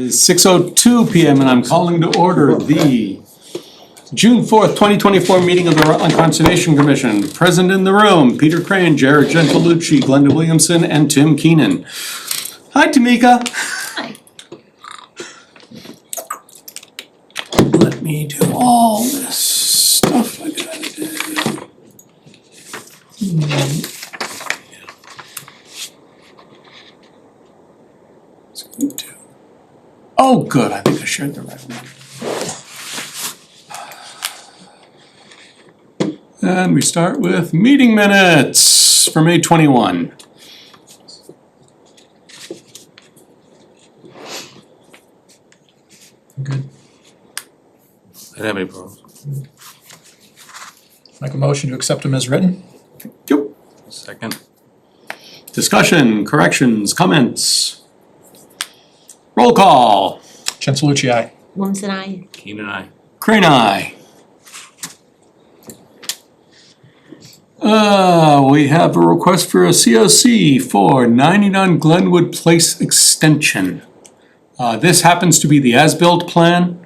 is 6:02 p.m. and I'm calling to order the June 4th, 2024 meeting of the Rutland Conservation Commission. Present in the room, Peter Crane, Jared Gentilucci, Glenda Williamson, and Tim Keenan. Hi, Tamika. Hi. Let me do all this stuff I gotta do. Oh, good, I think I shared the right one. And we start with meeting minutes for May 21. Good. I don't have any problems. Make a motion to accept them as written? Yep. Second. Discussion, corrections, comments. Roll call. Gentilucci, aye. Williamson, I. Keen and I. Crane, aye. We have a request for a COC for 99 Glenwood Place extension. This happens to be the as-built plan.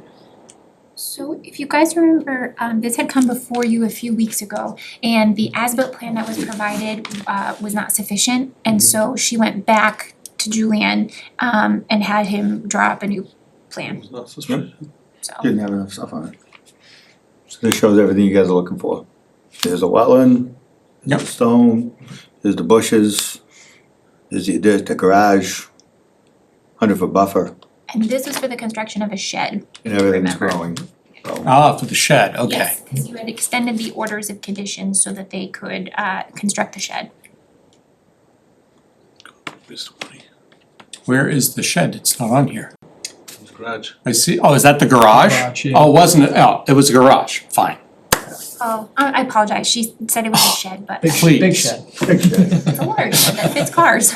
So if you guys remember, this had come before you a few weeks ago, and the as-built plan that was provided was not sufficient, and so she went back to Julian and had him draw up a new plan, so. Didn't have enough stuff on it. So this shows everything you guys are looking for. There's a wetland, Yep. stone, there's the bushes, there's the garage, 100-foot buffer, And this was for the construction of a shed. and everything's Remember. growing. So, For the shed, okay. Yes, because you had extended the orders of conditions so that they could construct the shed. Where is the shed? It's not on here. Garage. I see, oh, is that the garage? Garage, yeah. Oh, wasn't it? Oh, it was a garage, fine. Oh, I apologize, she said it was a shed, but it's Please. Big shed. a large shed that fits cars.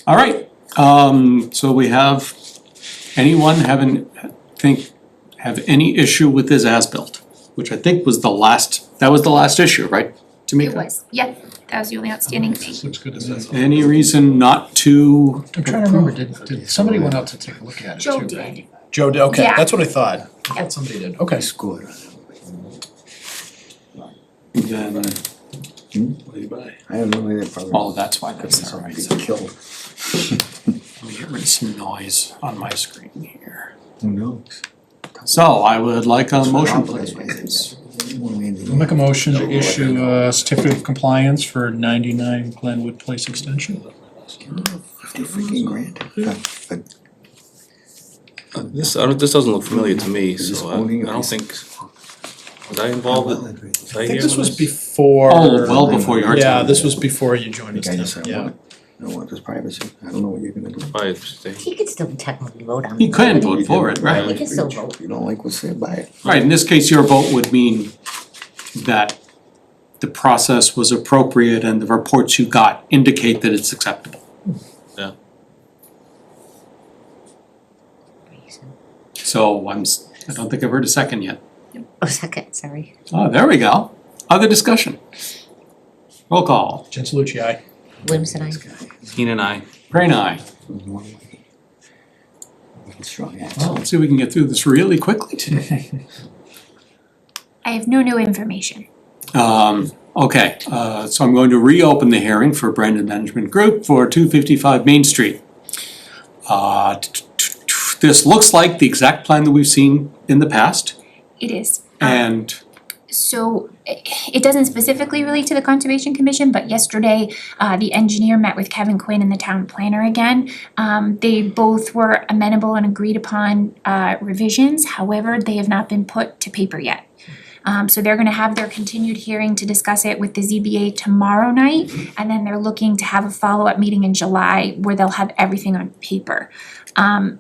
All right, so we have, anyone have any issue with this as-built? Which I think was the last issue, right, Tamika? It was, yep, that was the only outstanding thing. Looks good to me. Any reason not to? I'm trying to remember, did somebody went out to take a look at it too, Joe right? did. Joe did, okay, Yeah. that's what I thought. I Yeah. thought somebody did, okay. scored. Then, What do you buy? I have no idea, probably. oh, that's why that's not right. People killed. Let me get rid of some noise on my screen here. Who knows? So I would like a motion, please. I'll make a motion to issue a certificate of compliance for 99 Glenwood Place extension. 50 freaking grand. This doesn't look familiar to me, Is this so owning I a don't piece think, was I involved with, was I I here think this when was before. Oh, well before your Yeah, time. this was before you joined us, I just Tim, said, yeah. I don't want this privacy. I don't know what you're gonna do. By stay. He could still technically vote on it. You can vote for it, He right? can still vote. If you don't like what's said, buy it. Right, in this case, your vote would mean that the process was appropriate and the reports you got indicate that it's acceptable. Yeah. So I don't think I've heard a second yet. Oh, second, sorry. Oh, there we go. Other discussion. Roll call. Gentilucci, aye. Williamson, I. Keen and I. Crane, aye. Strong Well, accent. let's see if we can get through this really quickly today. I have no new information. Okay, so I'm going to reopen the hearing for Brandon Management Group for 255 Main Street. This looks like the exact plan that we've seen in the past, It is. and So it doesn't specifically relate to the Conservation Commission, but yesterday, the engineer met with Kevin Quinn and the town planner again. They both were amenable and agreed upon revisions, however, they have not been put to paper yet. So they're gonna have their continued hearing to discuss it with the ZBA tomorrow night, and then they're looking to have a follow-up meeting in July where they'll have everything on paper.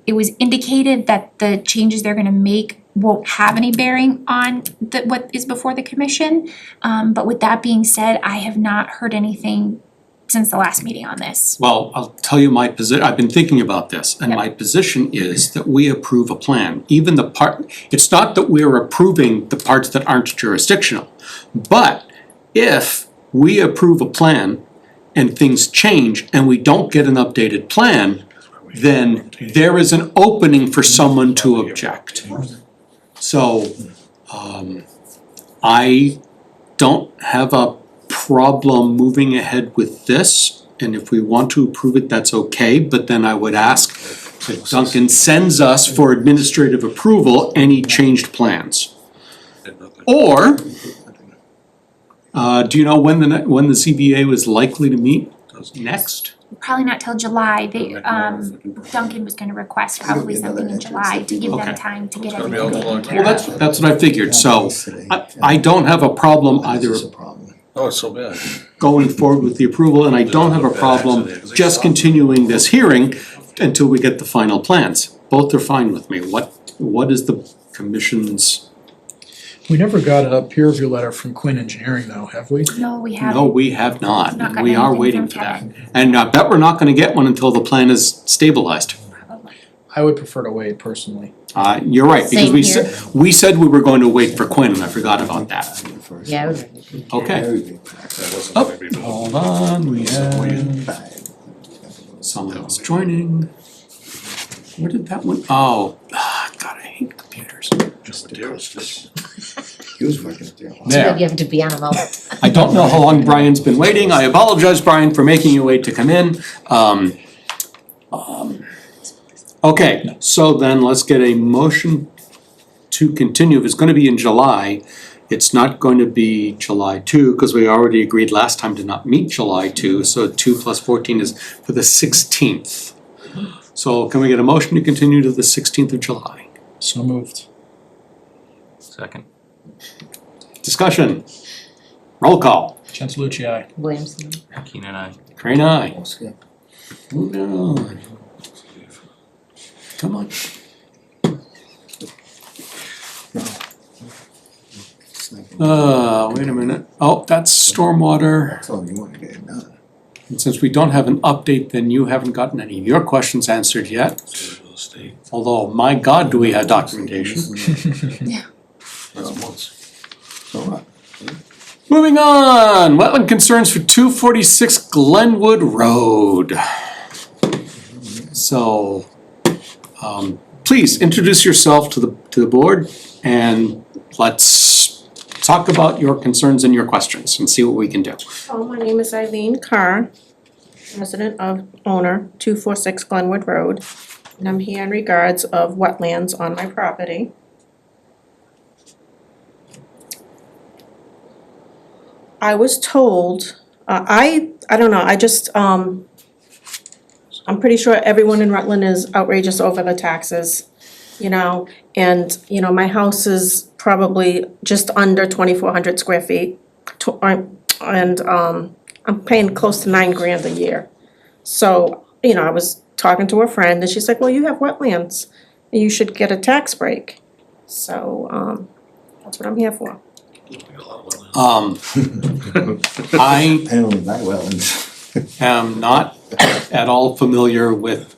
It was indicated that the changes they're gonna make won't have any bearing on what is before the commission. But with that being said, I have not heard anything since the last meeting on this. well, I'll tell you my position. I've been thinking about this, and Yep. my position is that we approve a plan, even the part, it's not that we're approving the parts that aren't jurisdictional. But if we approve a plan and things change and we don't get an updated plan, then there is an opening for someone to object. So, I don't have a problem moving ahead with this, and if we want to approve it, that's okay, but then I would ask that Duncan sends us for administrative approval any changed plans. Or, do you know when the ZBA was likely to meet next? Probably not till July, Duncan was gonna request probably something in July to give them Okay. time to get gonna be everything out taken the care Well, of. that's what I figured, so I don't have a problem either Oh, it's so bad. going forward with the approval, and I don't have a problem just continuing this hearing until we get the final plans. Both are fine with me. What is the commission's? We never got a peer review letter from Quinn Engineering though, have we? No, we No, haven't. we have not. Not gotten We are anything waiting from for that. Kevin. And I bet we're not gonna get one until the plan is stabilized. I would prefer to wait personally. You're right, because Same we here. said, we said we were going to wait for Quinn, and I forgot about that. Yeah, I was- Okay, oh, hold on, we have someone else joining. Where did that one, oh, God, I hate computers. He was working at the Too There. bad you have to be on them all the time. I don't know how long Brian's been waiting, I apologize, Brian, for making you wait to come in. Okay, so then let's get a motion to continue, if it's gonna be in July, it's not going to be July 2, because we already agreed last time to not meet July 2, so 2 plus 14 is for the 16th. So can we get a motion to continue to the 16th of July? So moved. Second. Discussion, roll call, Chancelucci, aye. Williamson. Keenan, I. Crane, aye. Moving on. Come on. Wait a minute, oh, that's stormwater. That's all you want to get done. And since we don't have an update, then you haven't gotten any of your questions answered yet. Although, my God, do we have documentation. So what? Moving on, wetland concerns for 246 Glenwood Road. So, please introduce yourself to the board and let's talk about your concerns and your questions and see what we can do. Oh, my name is Eileen Carr, resident of owner 246 Glenwood Road, and I'm here in regards of wetlands on my property. I was told, I don't know, I just, I'm pretty sure everyone in Rutland is outrageous over the taxes, you know, and, you know, my house is probably just under 2,400 square feet. And I'm paying close to $9,000 a year. So, you know, I was talking to a friend and she's like, well, you have wetlands, and you should get a tax break. So, that's what I'm here for. I I only buy wetlands. am not at all familiar with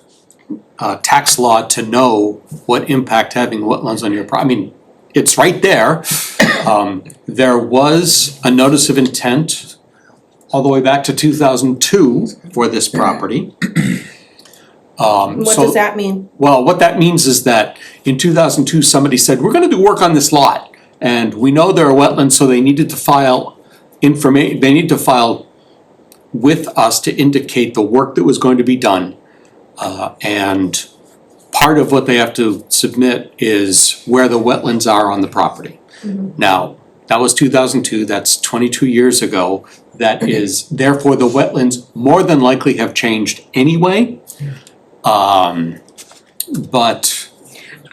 tax law to know what impact having wetlands on your I mean, it's right there. There was a notice of intent all the way back to 2002 for this property. What does that mean? Well, what that means is that in 2002, somebody said, we're gonna do work on this lot. And we know there are wetlands, so they needed to file they need to file with us to indicate the work that was going to be done. And part of what they have to submit is where the wetlands are on the property. Now, that was 2002, that's 22 years ago. That is, therefore, the wetlands more than likely have changed anyway. But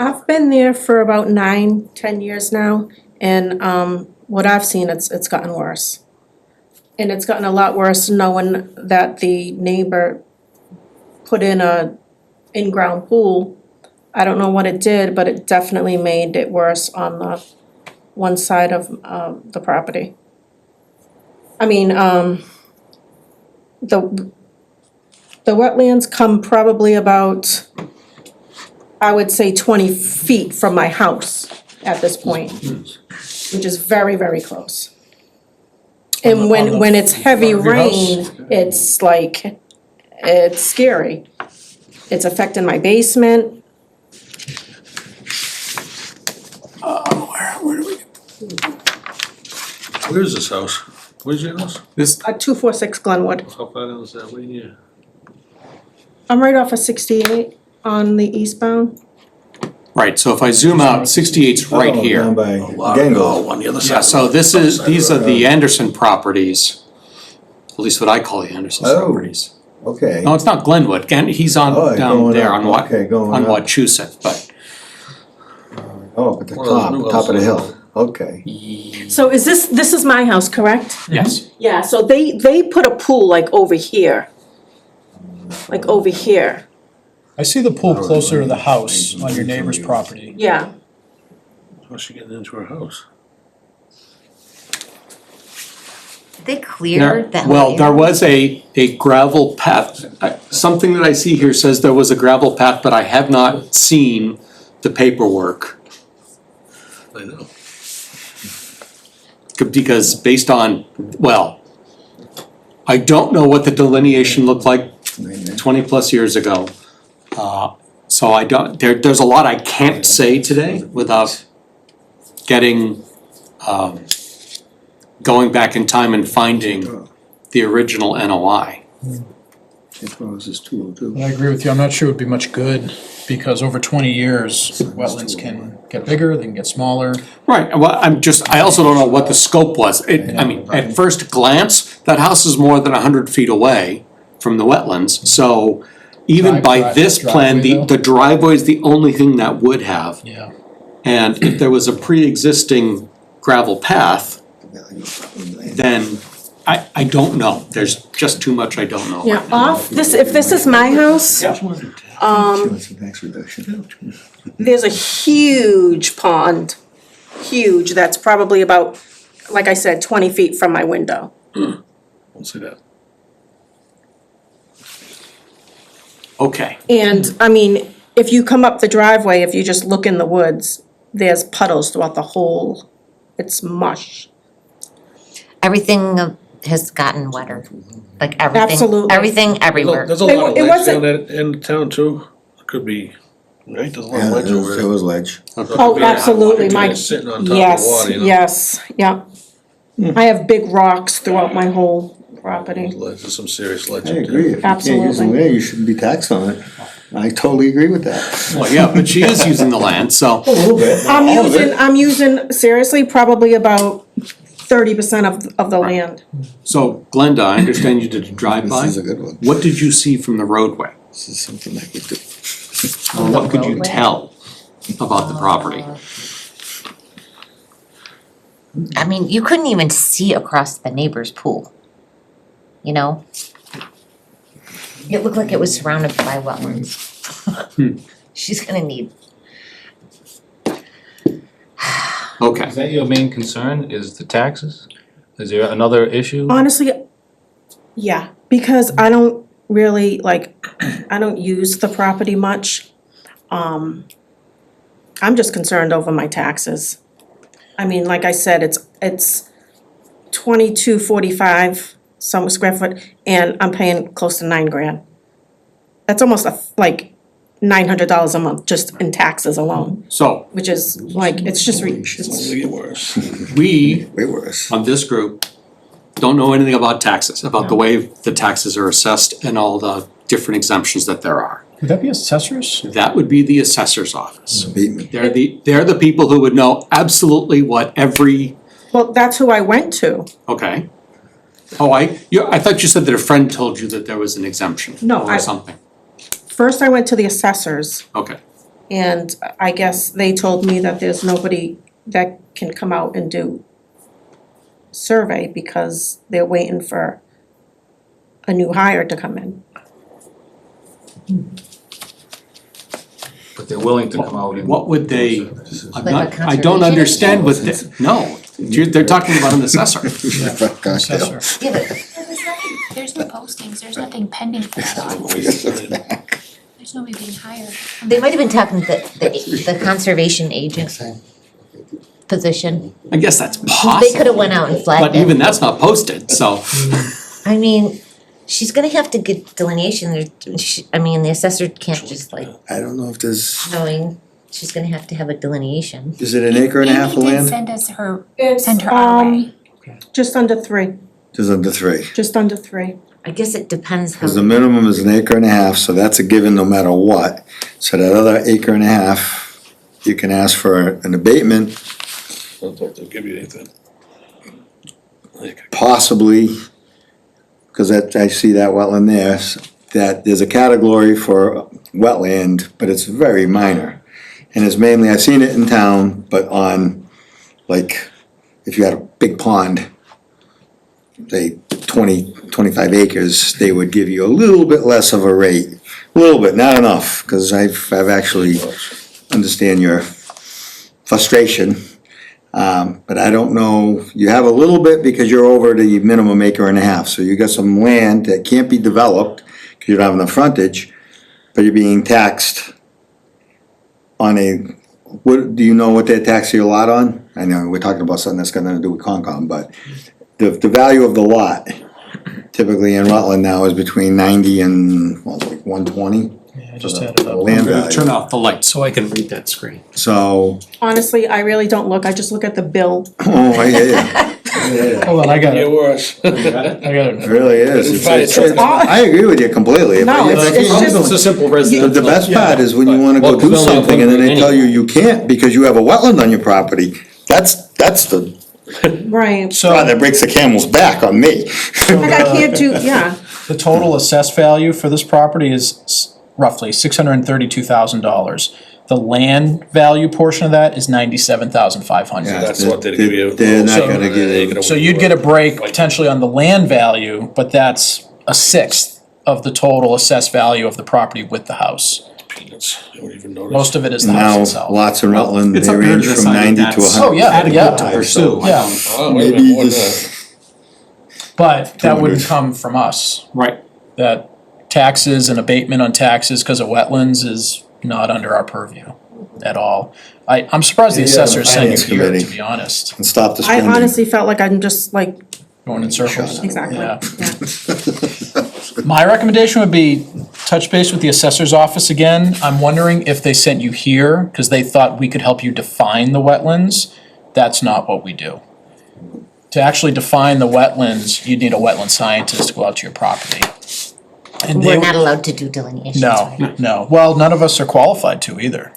I've been there for about 9-10 years now, and what I've seen, it's gotten worse. And it's gotten a lot worse knowing that the neighbor put in a in-ground pool. I don't know what it did, but it definitely made it worse on the one side of the property. I mean, the wetlands come probably about, I would say 20 feet from my house at this point, which is very, very close. And when it's heavy front of your house? rain, it's like, it's scary. It's affecting my basement. Where do we? Where is this house? Where's your house? This, 246 Glenwood. How far down is that way here? I'm right off of 68 on the eastbound. right, so if I zoom out, 68's right Oh, here. down by Oh, Gango. on the other side. Yeah, so these are the Anderson properties, at least what I call the Anderson Oh. properties. Okay. No, it's not Glenwood, again, he's Oh, on, down going there up, on what, okay, going on up. Wachusett, but. Oh, at the One of those new top of the houses. hill, okay. So is this is my house, correct? Yes, Yeah, so they put a pool like over here. Like over here, I see the pool closer to the house on your neighbor's property. yeah. How's she getting into her house? Did they clear that? well, layer? there was a gravel path, something that I see here says there was a gravel path, but I have not seen the paperwork. I know. Because based on, well, I don't know what the delineation looked like 20-plus years ago. So I don't, there's a lot I can't say today without getting, going back in time and finding the original NOI. And I agree with you, I'm not sure it would be much good, because over 20 years, wetlands can get bigger, they can get smaller. Right, well, I also don't know what the scope was. I mean, at first glance, that house is more than 100 feet away from the wetlands, so even by this plan, the driveway is the only thing that would have. Yeah. And if there was a pre-existing gravel path, then I don't know, there's just too much I don't know. Yeah, off this, if this is my house, there's a huge pond, huge, that's probably about, like I said, 20 feet from my window. Don't see that. Okay, And, I mean, if you come up the driveway, if you just look in the woods, there's puddles throughout the whole, it's much. Everything has gotten wetter, like everything, Absolutely. everything everywhere. There's a lot of It ledge wasn't- down that in town too. It could be, right, there's a lot of Yeah, ledge over there there. was ledge. Oh, absolutely, my, Sitting on top of the yes, water, you know? yes, yeah. I have big rocks throughout my whole property. There's some serious ledge I up there. agree, if you can't use them Absolutely. there, you shouldn't be taxed on it. I totally agree with that. well, yeah, but she is using the land, so, A little bit, not I'm all of it. I'm using, seriously, probably about 30% of the land. so Glenda, I understand you did a drive-by. This is a good one. What did you see from the roadway? This is something I could do. Or what could you tell about the property? I mean, you couldn't even see across the neighbor's pool, you know? It looked like it was surrounded by wetlands. She's gonna need, Okay, Is that your main concern, is the taxes? Is there another issue? Honestly, yeah, because I don't really, like, I don't use the property much. I'm just concerned over my taxes. I mean, like I said, it's 2245 some square foot, and I'm paying close to $9,000. That's almost like $900 a month just in taxes alone, so which is like, it's just, It's only gonna get worse. we, Way worse. on this group, don't know anything about taxes, about the way the taxes are assessed and all the different exemptions that there are. Would that be assessors? That would be the assessor's office. Beat me. They're the people who would know absolutely what every, well, that's who I went to. okay. Oh, I thought you said that a friend told you that there was an exemption No, or something. First, I went to the assessors. Okay, And I guess they told me that there's nobody that can come out and do survey because they're waiting for a new hire to come in. But they're willing to come out and. what would they, I'm Like a not, I don't conservation understand what they, no, they're talking about an assessor. Gosh, Dale. Assessor. yeah, but there's no postings, there's nothing pending for that, there's nobody being hired. they might have been talking the conservation agent position. I guess that's They possible, could have went out and but flagged it. even that's not posted, so, I mean, She's gonna have to get delineation, the assessor can't just like, I don't know if there's, knowing, she's gonna have to have a delineation. is it an acre and a half of Amy did land? send us her, It's, send her our way. just under 3, Just under 3. just under 3. I guess it depends how. Cause the minimum is an acre and a half, so that's a given no matter what. So that other acre and a half, you can ask for an abatement, I don't think they'll give you anything. possibly, cause that, I see that wetland there, that there's a category for wetland, but it's very minor. And it's mainly, I've seen it in town, but on, like, if you had a big pond, say 20, 25 acres, they would give you a little bit less of a rate. A little bit, not enough, cause I've actually understand your frustration. But I don't know, you have a little bit because you're over the minimum acre and a half, so you got some land that can't be developed, cause you don't have enough frontage, but you're being taxed on a, what, do you know what they're taxing your lot on? I know, we're talking about something that's got nothing to do with Concom, but the value of the lot typically in Rutland now is between 90 and, what, like 120? Yeah, I just had it up. Land I'm gonna value. turn off the light so I can read that screen. So, Honestly, I really don't look, I just look at the bill. oh, I hear you. Hold on, I got Get it, worse. I got It it. really is. It's- I agree with you completely. No, it's It's a simple The residential. best part is when you wanna go Well, do because we only have something and then they one tell you you can't because you have a wetland on your property. That's the Right. part So that breaks the camel's back on me. Like I can't do, yeah, the total assessed value for this property is roughly $632,000. The land value portion of that is $97,500. That's what they'd give you. They're not So- gonna give you. So you'd get a break potentially on the land value, but that's a sixth of the total assessed value of the property with the house. Peanuts, you wouldn't even notice. Most of it is the house Now, itself. lots in Rutland, It's they up there to range from decide 90 to that's 100. Oh, yeah, adequate to pursue. Yeah. Oh, wait a Maybe minute, more than just, But that wouldn't 200. come from us. Right. That taxes and abatement on taxes because of wetlands is not under our purview at all. I'm surprised the Yeah, assessors sent Finance you here, to Committee. be honest, and stop the I spending. honestly felt like I'm just like, going in circles. exactly, Yeah. yeah. My recommendation would be touch base with the assessor's office again. I'm wondering if they sent you here because they thought we could help you define the wetlands. That's not what we do. To actually define the wetlands, you'd need a wetland scientist to go out to your property. And they We're not allowed to do delineations, No, right? no. Well, none of us are qualified to either.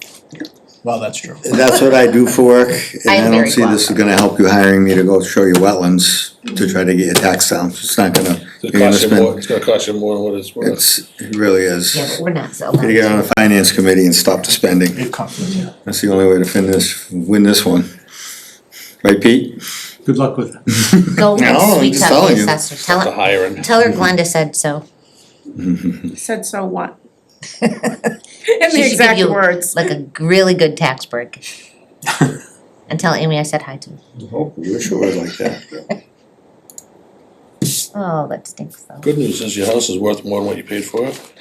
Well, that's true. That's what I do for work, and I'm I don't very see this is gonna help you hiring me to go show you wetlands to try to get your tax down. It's not gonna, you're gonna It's gonna spend, cost you more than what it's worth. it really is. Yeah, but we're not so You get on allowed. the finance committee and stop the spending. We've come from you. That's the only way to win this one. Right, Pete? Good luck with it. Go No, and I'm sweet just talk the telling you. assessor, The hiring. tell her Glenda said so. Said so what? She In the should give exact you words. like a really good tax break. And tell Amy I said hi to her. Oh, you wish it was like that. Oh, that stinks though. Good news is your house is worth more than what you paid for it.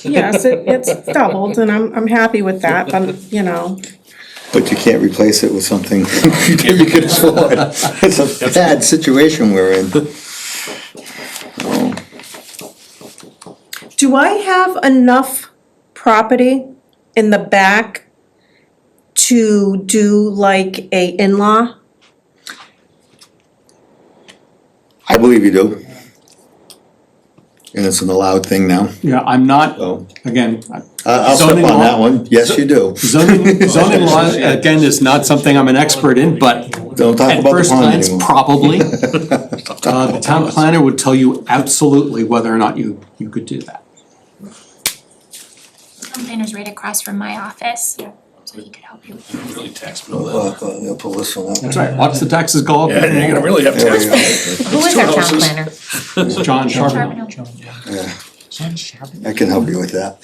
Yes, it's doubled and I'm happy with that, but you know, But you can't replace it with something that you can afford. It's a bad situation we're in. Oh, do I have enough property in the back to do like a in-law? I believe you do. And it's an allowed thing now, Yeah, I'm not, so again, I'll step on Zoning law. that one. Yes, you do. zoning law, again, is not something I'm an expert in, but Don't talk at about the first pond glance, anymore. probably. The town planner would tell you absolutely whether or not you could do that. Town planner's right across from my office, so he could help you with that. Really tax bill that. We'll pull this one up. That's right, watch the taxes go up. Yeah, you're gonna really have There tax you bill. go. Who is our town houses. planner? It's John Charbonneau, Charbonneau. Yeah, John Charbonneau. I can help you with that.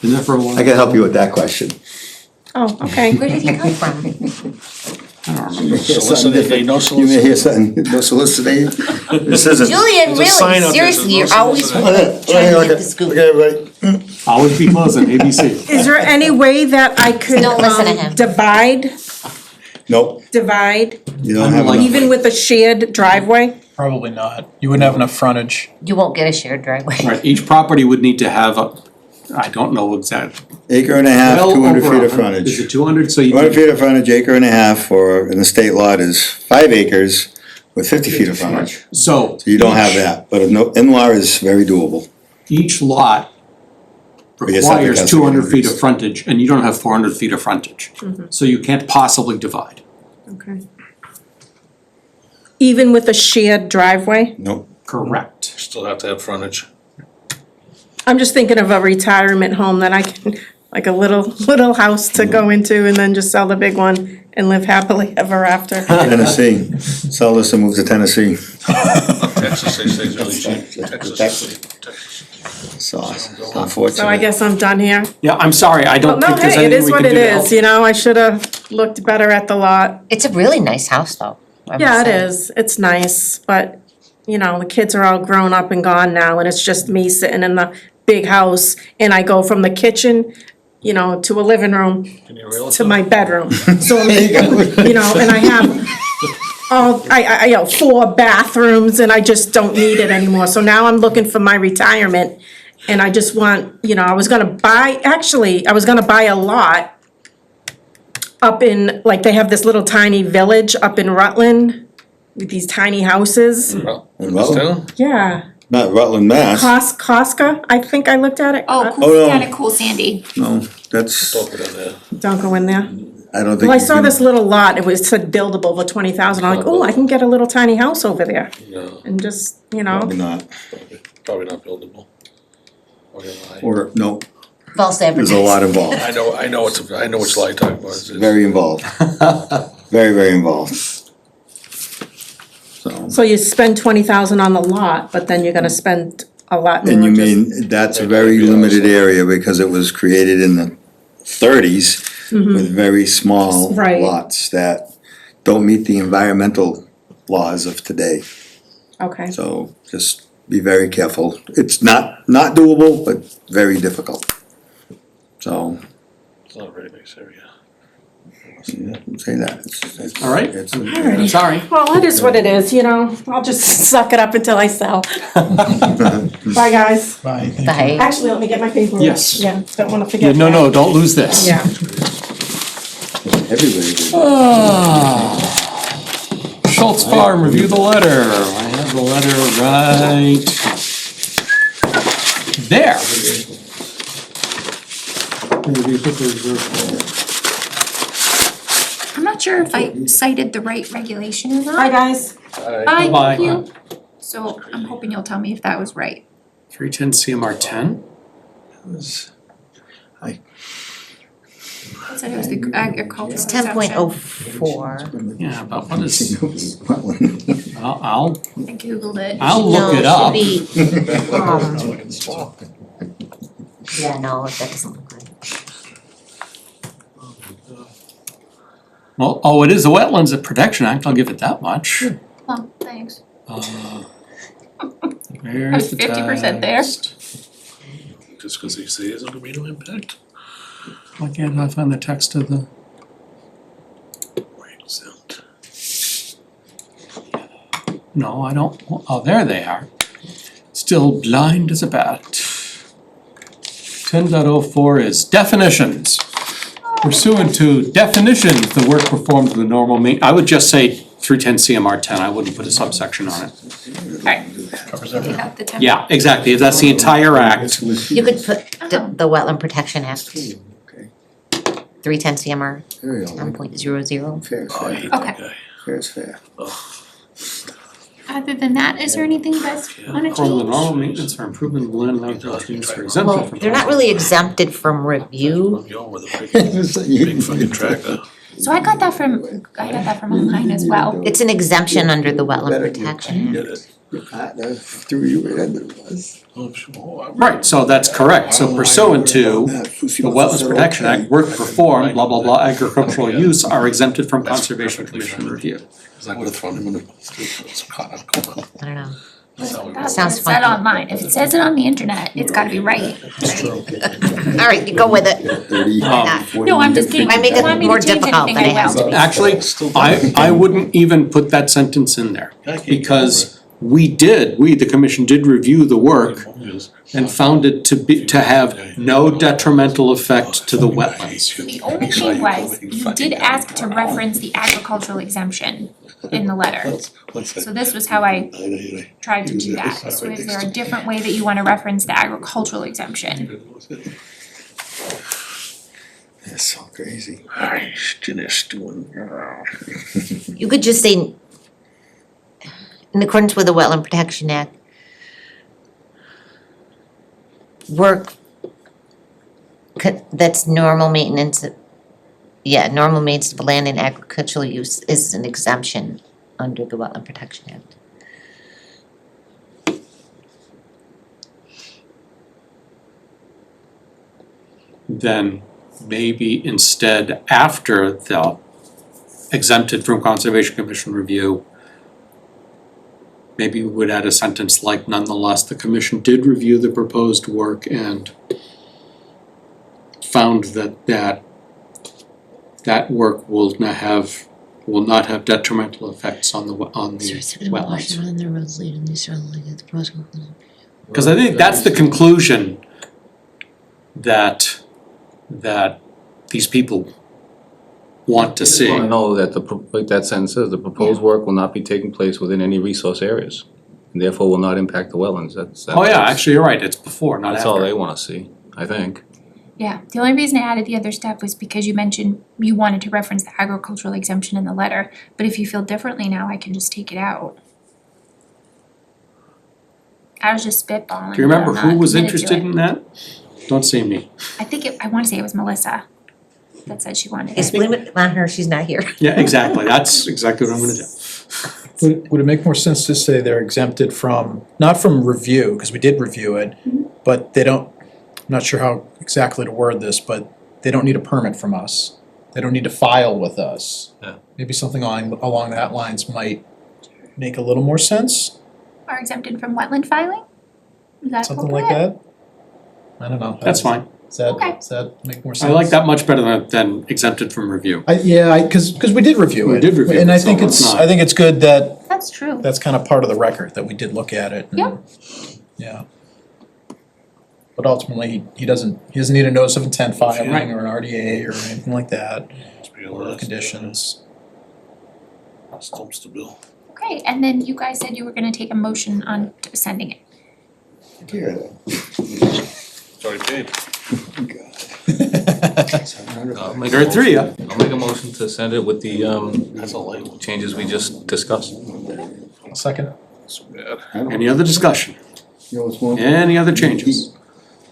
been there for a while. I can help you with that question. Oh, okay. Where did he come from? I don't remember. Solicitor, no You may hear something, no soliciting. This isn't. Julian, There's a sign really, up there that says seriously, you're no always soliciting. trying to get the scoop. Okay, everybody. Always be closing, ABC. Is there any way that I could Don't listen to him. divide Nope, divide, you don't have Like- enough. even with a shared driveway? Probably not. You wouldn't have enough frontage. You won't get a shared driveway. Right, each property would need to have I don't know exactly. Acre and a half, Well 200 over feet of 100. Is frontage. it 200? So you 200 feet of frontage, acre and a half, or in the state lot is 5 acres with 50 feet of frontage. So. So you don't have that, but in-law is very doable. Each lot But your septic requires has to 200 feet increase. of frontage, and you don't have 400 feet of frontage. So you can't possibly divide. Okay. Even with a shared driveway? Nope. Correct. Still have to have frontage. I'm just thinking of a retirement home that I can, like a little house to go into and then just sell the big one and live happily ever after. Tennessee, sell this and move to Tennessee. Texas, they say is really cheap. Texas. Sauce, unfortunate. So I guess I'm done here. Yeah, I'm sorry, I Well, don't no, think there's hey, it anything is we what can it do to help. is, you know, I should have looked better at the lot. It's a really nice house though. I must Yeah, it say. is, it's nice, but, you know, the kids are all grown up and gone now, and it's just me sitting in the big house, and I go from the kitchen, you know, to a living room, Can you reel it to up? my bedroom. So, you know, and I have all, you know, 4 bathrooms, and I just don't need it anymore. So now I'm looking for my retirement, and I just want, you know, I was gonna buy a lot up in, like, they have this little tiny village up in Rutland with these tiny houses. Well, In Rutland? still? Yeah, Not Rutland, Mass. Costco, I think I looked at it. Oh, Oh, cool, no. kinda cool Sandy. No, that's, Don't put it in there. Don't go in there. I don't think. Well, I you saw can- this little lot, it was said buildable for 20,000, I'm like, oh, I can get a little tiny house over there No, and just, you know. Probably not, probably not buildable. Okay, lie. or, no, False there's advertising. a lot involved, I know which lie you're talking about. It's- very involved. Very, very involved. So, So you spend 20,000 on the lot, but then you're gonna spend a lot more and you just. mean, that's a very limited area because it was created in the 30s with very small Right. lots that don't meet the environmental laws of today. Okay, So just be very careful. It's not doable, but very difficult. So, It's not a very nice area. say that. It's- All right. it's- I'm sorry. well, it is what it is, you know, I'll just suck it up until I sell. Bye, guys. Bye. Thank you. Bye. Actually, let me get my paperwork. Yes. Yeah, don't wanna Yeah, forget no, that. no, don't lose this. Yeah, Everybody did. Schultz Farm, review the letter. I have the letter right there. I'm not sure if I cited the right regulation or bye, not. guys. Bye, Bye-bye. thank you. So I'm hoping you'll tell me if that was right. 310 CMR 10? I said it was the agricultural It's exemption. 10.04. Yeah, but what is, I'll I Googled it. look it up. No, it should be, yeah, no, that doesn't look right. Well, oh, it is the Wetlands Protection Act, I'll give it that much. Well, thanks. Where's the 50% there. text? Just because they say it's gonna be no impact. Why can't I find the text of the? Exempt. No, I don't, oh, there they are. Still blind as a bat. 10.04 is definitions. Pursuant to definitions, the work performed with the normal I would just say 310 CMR 10, I wouldn't put a subsection on it. Alright. Take out the 10. Yeah, exactly, if that's the entire act. You could put the Wetland Protection Act, 310 CMR Very old. 10.00. Fair is Oh, I fair. hate that Okay. guy. Fair is fair. Other than that, is there anything you guys wanna Perform the change? normal maintenance or improvement of land trees are exempted Well, from. they're not really exempted from review. I'm going with a big fucking tractor. So I got that from online as well. It's an exemption under the Wetland Protection Get Act. it? Your partner threw you in, it was. Oh, sure. Right, so that's correct, so pursuant to the Wetlands Protection Act, work performed, blah, blah, blah, agricultural use are exempted from Conservation Commission review. Cause I would have thrown him in the, it's caught up. I don't know. That's what Sounds it said funky. online. If it says it on the internet, it's gotta be right. All right, you go with it. 30, not. 40 No, I'm just kidding. If I make If you want it me more to change difficult anything, than it I has to will. be. Actually, I wouldn't even put that sentence in there, because we, the commission did review the work and found it to have no detrimental effect to the wetlands. The only thing was, you did ask to reference the agricultural exemption in the letter. So this was how I tried to do that. So is there a different way that you wanna reference the agricultural exemption? That's so crazy. You could just say, in accordance with the Wetland Protection Act, work that's normal maintenance, normal maintenance of land and agricultural use is an exemption under the Wetland Protection Act. Then maybe instead, after the exempted from Conservation Commission review, maybe we would add a sentence like, nonetheless, the commission did review the proposed work and found that work will not have detrimental effects on the wetlands. Cause I think that's the conclusion that these people want to see. I wanna know that like that sentence says, the proposed work will not be taking place within any resource areas, and therefore will not impact the wetlands, Oh yeah, actually, you're right, it's before, not That's all after. they wanna see, I think. Yeah, the only reason I added the other step was because you mentioned you wanted to reference the agricultural exemption in the letter, but if you feel differently now, I can just take it out. I was just spitballing. Do you remember but I'm who not was committed to interested it. in that? Don't see me. I wanna say it was Melissa that said she wanted It's it. blame it on her, she's not here. Yeah, exactly, that's exactly what I'm gonna do. Would it make more sense to say they're exempted from, not from review, because we did review it, but they don't, I'm not sure how exactly to word this, but they don't need a permit from us. They don't need to file with us. Yeah. Maybe something along that lines might make a little more sense, Are exempted from wetland filing? Is that something like appropriate? that. I don't know. That's fine. Okay. Does that make more sense? I like that much better than exempted from review. Cause we did review it. We did review And it, I so think let's not- I think it's good that That's true. that's kind of part of the record, that we did look at it. And, Yep. yeah. But ultimately, he doesn't need a notice of intent filing Right. or an RDA or anything like that, or conditions. Comes to Bill. Okay, and then you guys said you were gonna take a motion on sending it. It's already paid. I'll make There are three, yeah. I'll make a motion to send it with the That's a light one. changes we just discussed. Second? That's bad. Any other discussion? Any other changes?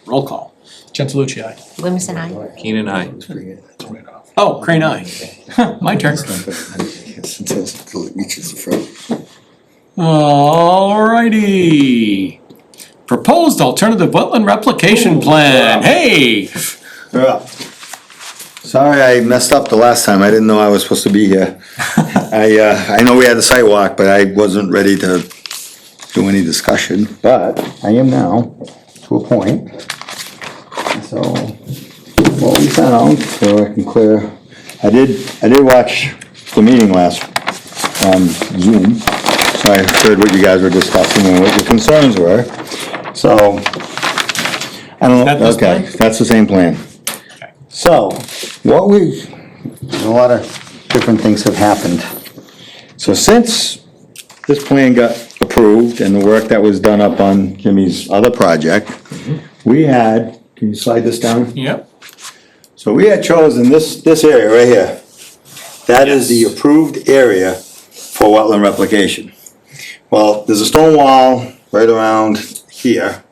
Roll call. Gentilucci, aye. Williamson, I. Keenan, aye. Oh, Crane, aye. My turn. Alrighty. Proposed alternative wetland replication plan, hey! Yeah. Sorry I messed up the last time, I didn't know I was supposed to be here. I know we had a site walk, but I wasn't ready to do any discussion, but I am now, to a point. So, what we found, so I can clear, I did watch the meeting last, on Zoom, so I heard what you guys were discussing and what your concerns were, so, I don't That know, this okay, plan? that's the same plan. So, a lot of different things have happened. So since this plan got approved and the work that was done up on Jimmy's other project, we had, can you slide this down? Yep. So we had chosen this area right here. That is the approved area for wetland replication. Well, there's a stone wall right around here,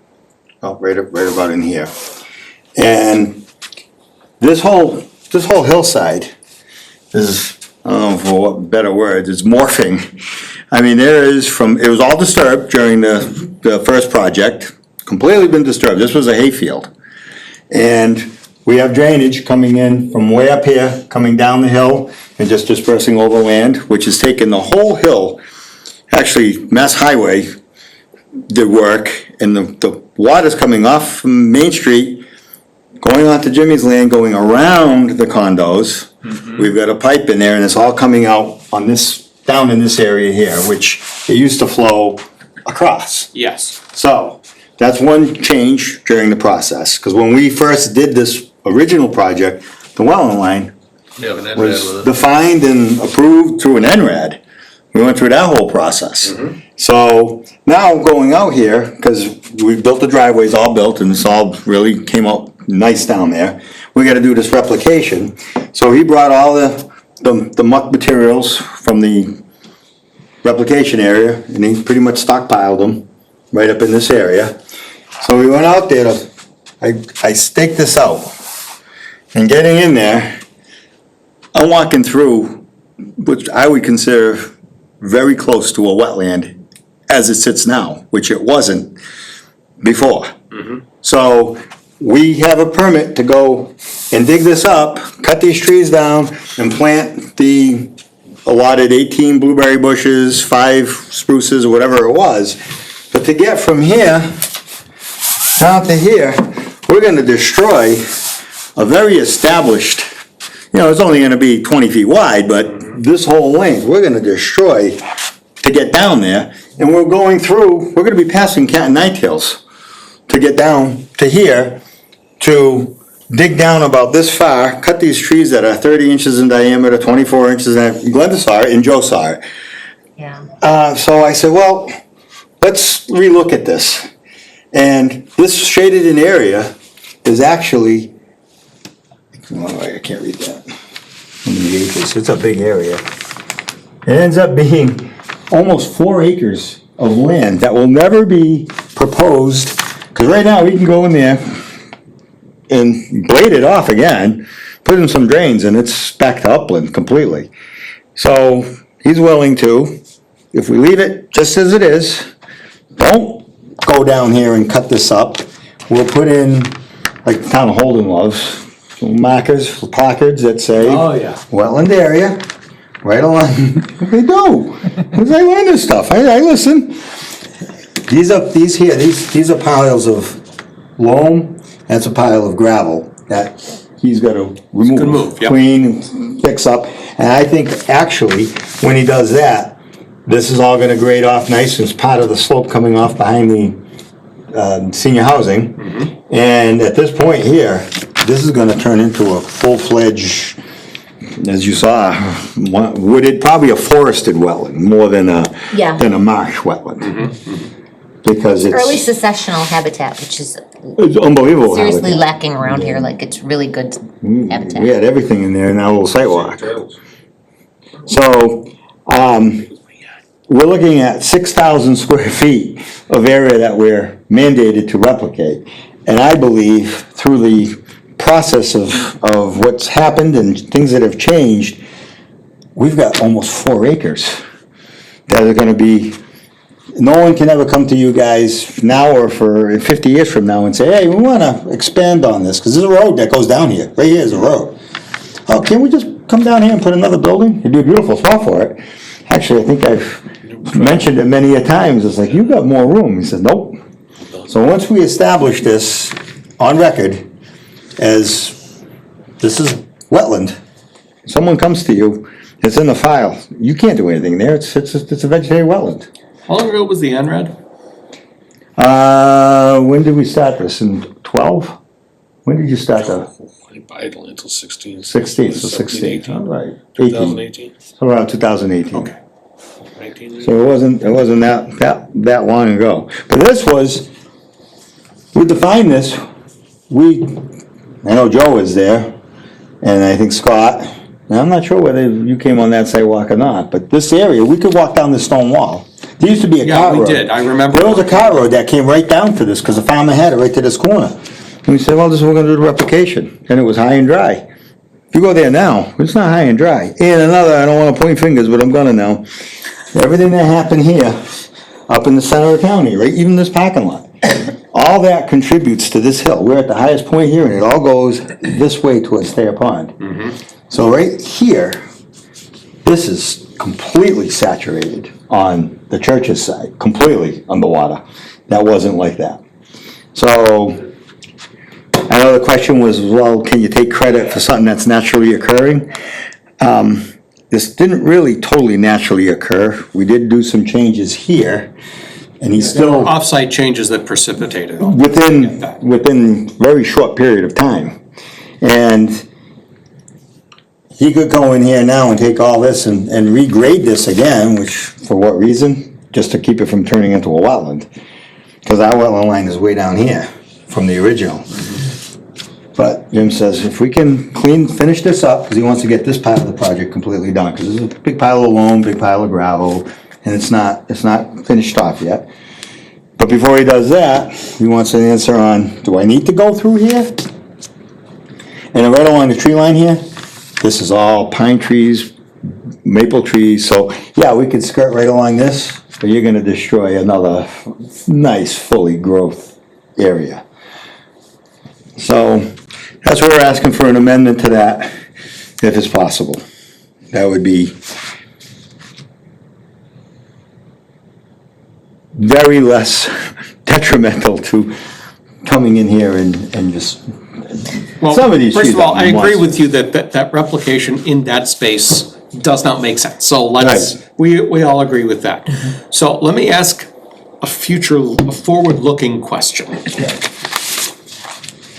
right about in here. And this whole hillside is, I don't know for what better words, it's morphing. I mean, it was all disturbed during the first project, completely been disturbed. This was a hayfield. And we have drainage coming in from way up here, coming down the hill, and just dispersing over land, which has taken the whole hill. Actually, Mass Highway did work, and the water's coming off from Main Street, going onto Jimmy's land, going around the condos. We've got a pipe in there, and it's all coming out on this, down in this area here, which it used to flow across. Yes. So, that's one change during the process, because when we first did this original project, the wetland line Yeah, but then was with it. defined and approved through an NRAD. We went through that whole process. So now going out here, because we built the driveways, all built, and it's all really came out nice down there. We gotta do this replication. So he brought all the muck materials from the replication area, and he pretty much stockpiled them right up in this area. So we went out there to, I staked this out. And getting in there, I'm walking through, which I would consider very close to a wetland as it sits now, which it wasn't before. So we have a permit to go and dig this up, cut these trees down, and plant the allotted 18 blueberry bushes, 5 spruces, or whatever it was. But to get from here down to here, we're gonna destroy a very established, it's only gonna be 20 feet wide, but this whole length, we're gonna destroy to get down there. And we're gonna be passing cat and night tails to get down to here, to dig down about this far, cut these trees that are 30 inches in diameter, 24 inches, and Glenda saw it and Joe saw it. Yeah. So I said, well, let's relook at this. And this shaded in area is actually, I can't read that. How many acres? It's a big area. It ends up being almost 4 acres of land that will never be proposed, because right now we can go in there and blade it off again, put in some drains, and it's back to upland completely. So he's willing to, if we leave it just as it is, don't go down here and cut this up. We'll put in, like the town of Holden loves, markers, placards that say Oh, yeah. wetland area, right along. They do. Because I learn this stuff. I listen. These are piles of loam. That's a pile of gravel that he's got to remove, good move, yep. clean, and fix up. And I think actually, when he does that, this is all going to grade off nice as part of the slope coming off behind the senior housing. And at this point here, this is going to turn into a full-fledged, as you saw, wooded, probably a forested wetland more than Yeah. a marsh wetland. Because Early it's successional habitat, which is unbelievable. seriously habitat. lacking around here, like it's really good habitat. We had everything in there in that little sidewalk. So, we're looking at 6,000 square feet of area that we're mandated to replicate. And I believe through the process of what's happened and things that have changed, we've got almost 4 acres that are gonna be, no one can ever come to you guys now or for 50 years from now and say, hey, we wanna expand on this, because there's a road that goes down here, right here is a road. Oh, can we just come down here and put another building? It'd be a beautiful spot for it. Actually, I think I've mentioned it many a times, it's like, you've got more room. He said, nope. So once we establish this on record as this is wetland, someone comes to you, it's in the file, you can't do anything there, it's a vegetated wetland. How long ago was the NRAD? When did we start this, in 12? When did you start the I don't until 16. 16, so 16, all right, 2018. around 2018. Okay. 19. So it wasn't that long ago. But this was, we defined this, I know Joe was there, and I think Scott, and I'm not sure whether you came on that sidewalk or not, but this area, we could walk down this stone wall. There used to be a Yeah, car road. we did, I remember. There was a car road that came right down to this, because the farmer had it right to this corner. And we said, well, this is what we're gonna do the replication, and it was high and dry. If you go there now, it's not high and dry. And another, I don't wanna point fingers, but I'm gonna now. Everything that happened here, up in the center of town here, right, even this parking lot, all that contributes to this hill. We're at the highest point here, and it all goes this way towards Thayer Pond. So right here, this is completely saturated on the church's side, completely underwater. That wasn't like that. So, I know the question was, well, can you take credit for something that's naturally occurring? This didn't really totally naturally occur. We did do some changes here And he's still Off-site changes that precipitated. within very short period of time. And he could go in here now and take all this and regrade this again, which, for what reason? Just to keep it from turning into a wetland. Because our wetland line is way down here from the original. But Jim says if we can finish this up, because he wants to get this part of the project completely done, because there's a big pile of loam, big pile of gravel, and it's not finished off yet. But before he does that, he wants an answer on, do I need to go through here? And right along the tree line here, this is all pine trees, maple trees, so yeah, we could skirt right along this, but you're gonna destroy another nice fully growth area. So that's what we're asking for, an amendment to that, if it's possible. That would be very less detrimental to coming in here and just, Well, some of these first trees of all, I are agree monsters. with you that replication in that space does not make sense. So let's, we all agree with that. So let me ask a forward-looking question.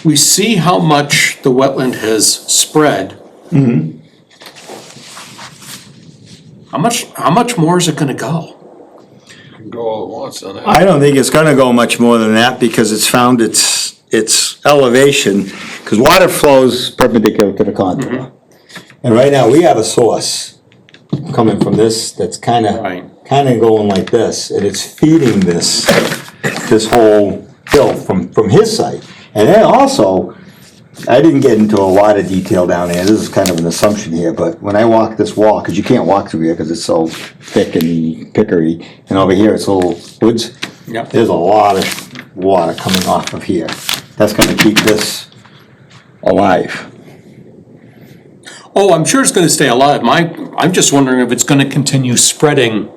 We see how much the wetland has spread. How much more is it gonna go? Go all at once on that. I don't think it's gonna go much more than that, because it's found its elevation, because water flows perpendicular to the contour. And right now, we have a source coming from this that's Right. kinda going like this, and it's feeding this whole hill from his site. And then also, I didn't get into a lot of detail down there, this is kind of an assumption here, but when I walk this wall, because you can't walk through here because it's so thick and pickery, and over here it's little woods, Yep. there's a lot of water coming off of here. That's gonna keep this alive. Oh, I'm sure it's gonna stay alive. I'm just wondering if it's gonna continue spreading.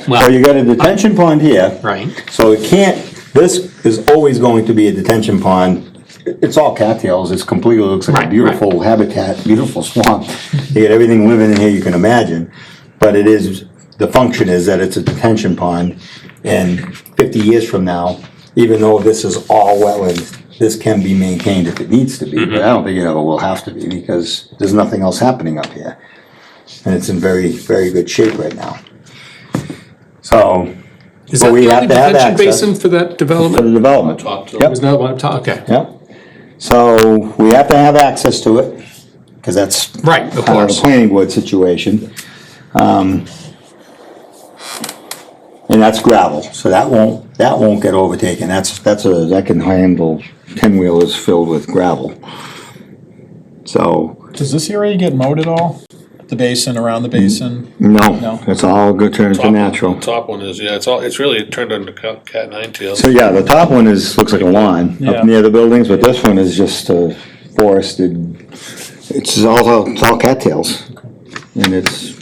So you got a detention pond here. Right. So it can't, this is always going to be a detention pond. It's all cattails, it's completely, looks like a Right, beautiful habitat, beautiful swamp. You got everything living in here you can imagine. But it is, the function is that it's a detention pond. And 50 years from now, even though this is all wetland, this can be maintained if it needs to be. But I don't think it ever will have to be, because there's nothing else happening up here. And it's in very, very good shape right now. So, Is but that we the have only to have detention access basin for that for development? the development. Talk to Yep. Isn't that what I'm talking? Okay. Yep. So we have to have access to it, because that's Right, of part of the course. planning board situation. And that's gravel, so that won't get overtaken. That can handle 10-wheelers filled with gravel. So, Does this area get mowed at all? The basin, around the basin? no, No. it's all good turn into natural. Top one is, yeah, it's really turned into cat nine tails. So yeah, the top one looks like a lawn Yeah. up near the buildings, but this one is just forested. It's all cattails. And it's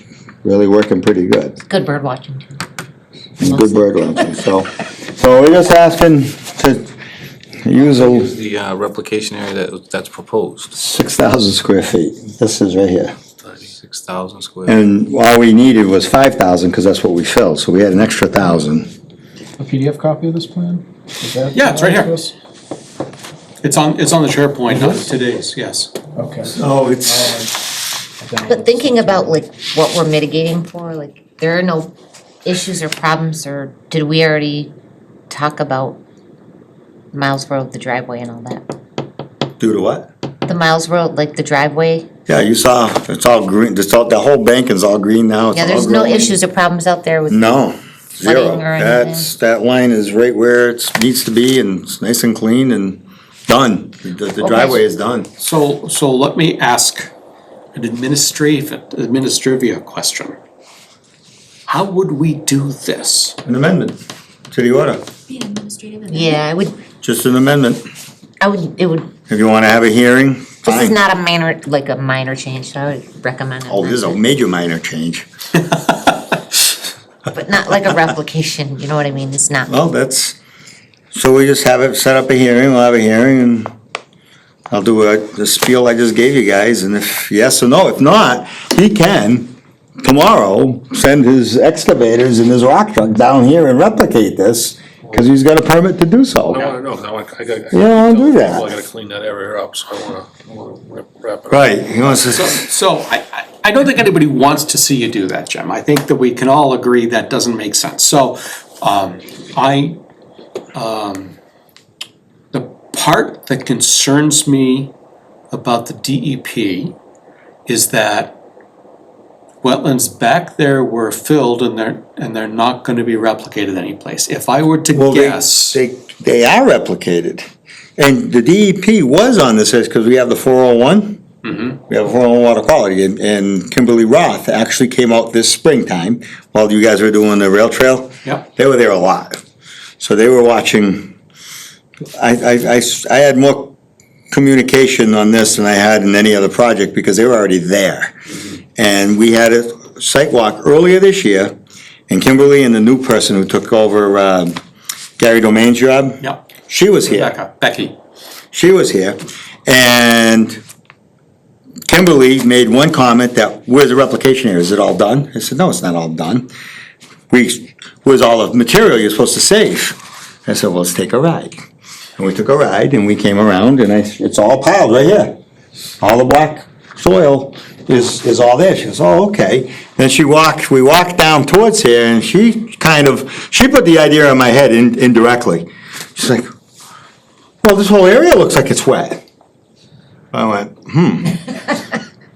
really working pretty good. Good bird watching too. Good bird watching, so we're just asking to use Is a the replication area that's proposed, 6,000 square feet. This is right here. 6,000 square. And all we needed was 5,000, because that's what we filled, so we had an extra 1,000. A PDF copy of this plan? Is that- Yeah, it's right here. Chris? It's on the SharePoint, not today's, yes. Okay. Oh, it's, But thinking about like what we're mitigating for, like there are no issues or problems, or did we already talk about Miles Road, the driveway and all that? due to what? The Miles Road, like the driveway, Yeah, you saw, it's all green, the whole bank is all green now. It's yeah, all there's no growing. issues or problems out there with, No, zero. Flooding or anything? That line is right where it needs to be, and it's nice and clean and done. The driveway is done. So let me ask an administrative question. How would we do this? An amendment to the order, yeah, just an amendment. it would, If you wanna have a hearing, this is fine. not a minor change, so I would recommend it. Oh, this is a major minor change. But not like a replication, you know what I mean, it's not. Well, so we just have it, set up a hearing, we'll have a hearing, and I'll do the spiel I just gave you guys, and if yes or no, if not, he can tomorrow send his excavators and his rock truck down here and replicate this, cause he's got a permit to do so. I wanna know, 'cause I got. You don't wanna do that. I gotta clean that area up, so I wanna wrap it up. Right, he wants to. So I don't think anybody wants to see you do that, Jim. I think that we can all agree that doesn't make sense. So, the part that concerns me about the DEP is that wetlands back there were filled and they're not gonna be replicated anyplace. If I were to Well, guess. they are replicated. And the DEP was on this, because we have the 401. We have a 401 water quality, and Kimberly Roth actually came out this springtime while you guys were doing the rail trail. Yep. They were there a lot. So they were watching. I had more communication on this than I had in any other project because they were already there. And we had a site walk earlier this year, and Kimberly and the new person who took over Gary Domain's job, Yep. she was here. Becky. She was here, and Kimberly made one comment that, where's the replication area, is it all done? I said, no, it's not all done. Where's all the material you're supposed to save? I said, well, let's take a ride. And we took a ride, and we came around, and it's all piled right here. All the black soil is all there. She goes, oh, okay. Then we walked down towards here, and she put the idea in my head indirectly. She's like, well, this whole area looks like it's wet. I went,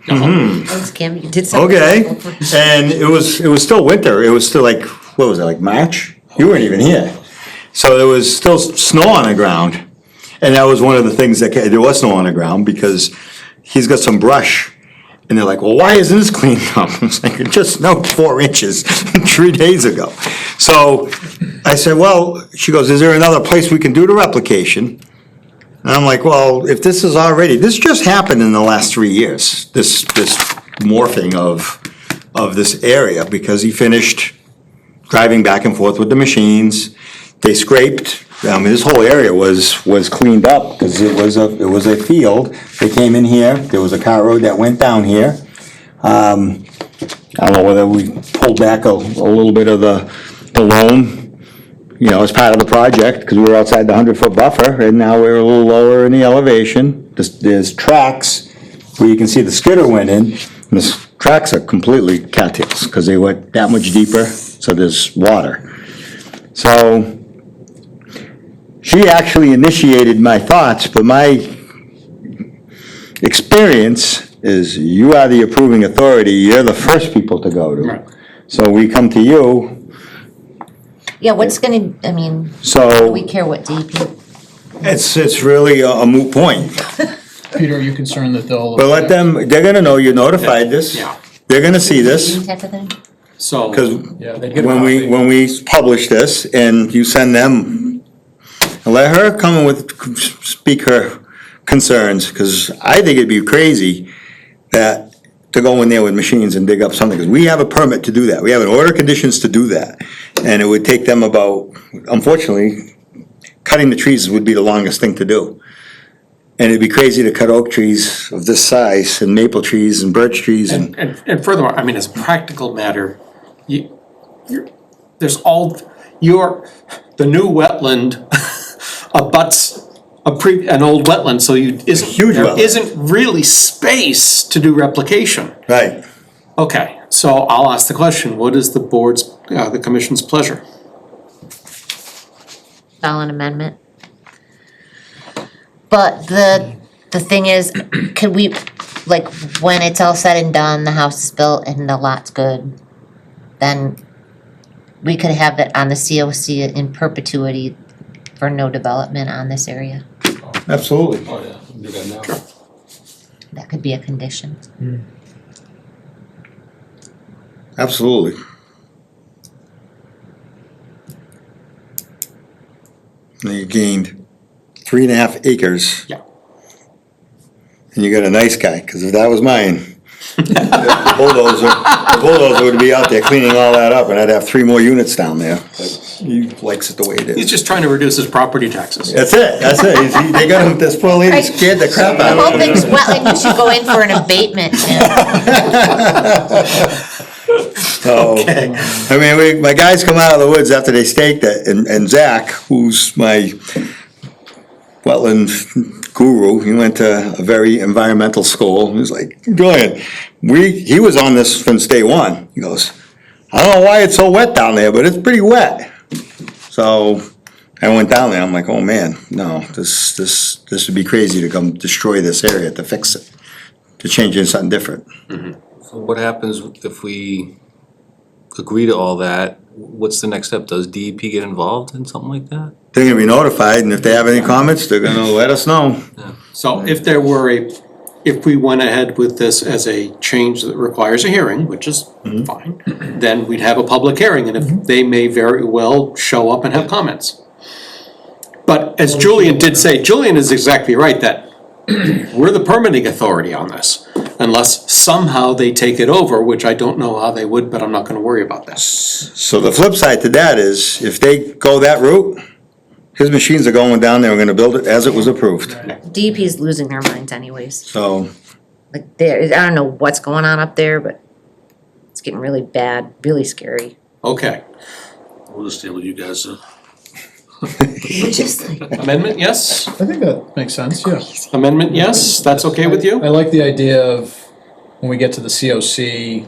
Thanks, Kim, you did something. okay. And it was still winter. It was still like, what was it, like March? You weren't even here. So there was still snow on the ground. And that was one of the things there was snow on the ground because he's got some brush. And they're like, well, why isn't this cleaned up? I was like, it just snowed 4 inches 3 days ago. So I said, well, she goes, is there another place we can do the replication? And I'm like, well, if this just happened in the last 3 years, this morphing of this area, because he finished driving back and forth with the machines. They scraped, this whole area was cleaned up, because it was a field. They came in here, there was a car road that went down here. I don't know whether we pulled back a little bit of the loam, as part of the project, because we were outside the 100-foot buffer, and now we're a little lower in the elevation. There's tracks where you can see the skidder went in, and the tracks are completely cattails, because they went that much deeper, so there's water. So, she actually initiated my thoughts, but my experience is you are the approving authority, you're the first people to go to. Right. So we come to you. Yeah, what's gonna, do So we care what DEP? it's really a moot point. Peter, are you concerned that they'll? But let them, they're gonna know you notified this. Yeah. They're gonna see this, Type of thing? So. because Yeah, they'd get a when copy. we publish this and you send them, and let her come speak her concerns, because I think it'd be crazy to go in there with machines and dig up something, because we have a permit to do that. We have an order of conditions to do that. And it would take them unfortunately, cutting the trees would be the longest thing to do. And it'd be crazy to cut oak trees of this size, and maple trees and birch trees and. And furthermore, as a practical matter, the new wetland abuts an old wetland, so huge there wetland. isn't really space to do replication. Right. Okay, so I'll ask the question, what is the commission's pleasure? File an amendment. But the thing is, could we, like, when it's all said and done, the house is built and the lot's good, then we could have it on the COC in perpetuity for no development on this area. Absolutely. Oh, yeah, we can do that now. That could be a condition. Absolutely. Now you gained 3.5 acres. Yeah. And you got a nice guy, because if that was mine, The bulldozer would be out there cleaning all that up, and I'd have 3 more units down there. But he likes it the way it He's is. just trying to reduce his property taxes. That's it. They got him, this poor lady scared the crap The out whole of him. thing's wetland, you should go in for an abatement. So, I mean, my guys come out of the woods after they staked it, and Zach, who's my wetland guru, he went to a very environmental school. He was like, Julian, he was on this since day one. He goes, I don't know why it's so wet down there, but it's pretty wet. So I went down there, I'm like, oh man, no, this would be crazy to come destroy this area to fix it, to change it into something different. So what happens if we agree to all that? What's the next step? Does DEP get involved in something like that? They're gonna be notified, and if they have any comments, they're gonna let us know. So if we went ahead with this as a change that requires a hearing, which is fine, then we'd have a public hearing, and if they may very well show up and have comments. But as Julian did say, Julian is exactly right, that we're the permitting authority on this, unless somehow they take it over, which I don't know how they would, but I'm not gonna worry about that. So the flip side to that is, if they go that route, his machines are going down there, we're gonna build it as it was approved. DEP's losing their minds anyways. So, Like, I don't know what's going on up there, but it's getting really bad, really scary. Okay, We'll just deal with you guys. It's just like, amendment, yes? I think that makes sense, yeah. Amendment, yes? That's okay with you? I like the idea of, when we get to the COC,